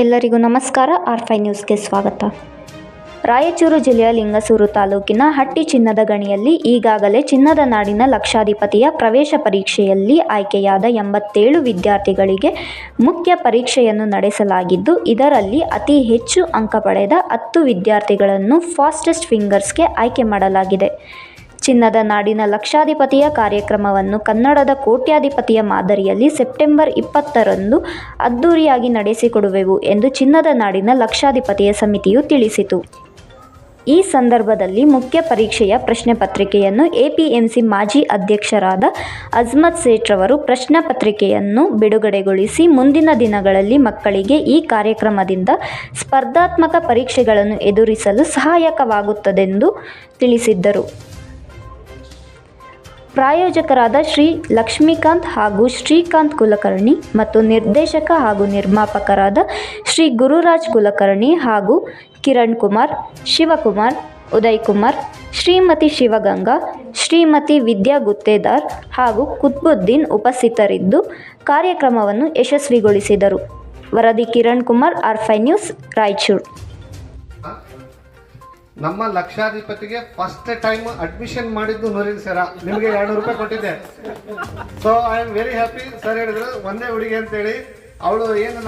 ಎಲ್ಲರಿಗೂ ನಮಸ್ಕಾರ. R5 ನ್ಯೂಸ್ಗೆ ಸ್ವಾಗತ. ರಾಯಚೂರು ಜಿಲ್ಲೆಯ ಲಿಂಗಸೂರು ತಾಲೂಕಿನ ಹಟ್ಟಿ ಚಿನ್ನದ ಗಣಿಯಲ್ಲಿ ಈಗಾಗಲೇ ಚಿನ್ನದ ನಾಡಿನ ಲಕ್ಷಾಧಿಪತಿಯ ಪ್ರವೇಶ ಪರೀಕ್ಷೆಯಲ್ಲಿ ಆಯ್ಕೆಯಾದ 87 ವಿದ್ಯಾರ್ಥಿಗಳಿಗೆ ಮುಖ್ಯ ಪರೀಕ್ಷೆಯನ್ನು ನಡೆಸಲಾಗಿದ್ದು, ಇದರಲ್ಲಿ ಅತಿ ಹೆಚ್ಚು ಅಂಕ ಪಡೆದ 10 ವಿದ್ಯಾರ್ಥಿಗಳನ್ನು ಫಾಸ್ಟೆಸ್ಟ್ ಫಿಂಗರ್ಸ್ಗೆ ಆಯ್ಕೆ ಮಾಡಲಾಗಿದೆ. ಚಿನ್ನದ ನಾಡಿನ ಲಕ್ಷಾಧಿಪತಿಯ ಕಾರ್ಯಕ್ರಮವನ್ನು ಕನ್ನಡದ ಕೋಟ್ಯಾಧಿಪತಿಯ ಮಾದರಿಯಲ್ಲಿ ಸೆಪ್ಟೆಂಬರ್ 20ರಂದು ಅದ್ದೂರಿಯಾಗಿ ನಡೆಸಿಕೊಡುವೆವು ಎಂದು ಚಿನ್ನದ ನಾಡಿನ ಲಕ್ಷಾಧಿಪತಿಯ ಸಮಿತಿಯು ತಿಳಿಸಿತು. ಈ ಸಂದರ್ಭದಲ್ಲಿ ಮುಖ್ಯ ಪರೀಕ್ಷೆಯ ಪ್ರಶ್ನೆ ಪತ್ರಿಕೆಯನ್ನು ಎಪಿಎಂಸಿ ಮಾಜಿ ಅಧ್ಯಕ್ಷರಾದ ಅಜ್ಮತ್ ಸೇಠ್ರವರು ಪ್ರಶ್ನೆ ಪತ್ರಿಕೆಯನ್ನು ಬಿಡುಗಡೆಗೊಳಿಸಿ, ಮುಂದಿನ ದಿನಗಳಲ್ಲಿ ಮಕ್ಕಳಿಗೆ ಈ ಕಾರ್ಯಕ್ರಮದಿಂದ ಸ್ಪರ್ಧಾತ್ಮಕ ಪರೀಕ್ಷೆಗಳನ್ನು ಎದುರಿಸಲು ಸಹಾಯಕವಾಗುತ್ತದೆಂದು ತಿಳಿಸಿದ್ದರು. ಪ್ರಾಯೋಜಕರಾದ ಶ್ರೀ ಲಕ್ಷ್ಮೀಕಾಂತ್ ಹಾಗೂ ಶ್ರೀಕಾಂತ್ ಕುಲಕರ್ಣಿ ಮತ್ತು ನಿರ್ದೇಶಕ ಹಾಗೂ ನಿರ್ಮಾಪಕರಾದ ಶ್ರೀ ಗುರುರಾಜ್ ಕುಲಕರ್ಣಿ ಹಾಗೂ ಕಿರಣ್ ಕುಮಾರ್, ಶಿವಕುಮಾರ್, ಉದಯ್ ಕುಮಾರ್, ಶ್ರೀಮತಿ ಶಿವಗಂಗಾ, ಶ್ರೀಮತಿ ವಿದ್ಯಾ ಗುತ್ತೇದಾರ್ ಹಾಗೂ ಕುತ್ಬುದ್ದೀನ್ ಉಪಸ್ಥಿತರಿದ್ದು ಕಾರ್ಯಕ್ರಮವನ್ನು ಯಶಸ್ವಿಗೊಳಿಸಿದರು. ವರದಿ ಕಿರಣ್ ಕುಮಾರ್, R5 ನ್ಯೂಸ್, ರಾಯಚೂರು. ನಮ್ಮ ಲಕ್ಷಾಧಿಪತಿಗೆ ಫಸ್ಟ್ ಟೈಮ್ ಅಡ್ಮಿಷನ್ ಮಾಡಿದ್ದು ನೂರಿನ್ ಸರ, ನಿಮಗೆ 200 ರೂಪಾಯಿ ಕೊಟ್ಟಿದ್ದೆ. So I am very happy. Sir ಹೇಳಿದ್ರು ಒಂದೇ ಹುಡುಗಿ ಅಂತೇಳಿ. ಅವಳು ಏನು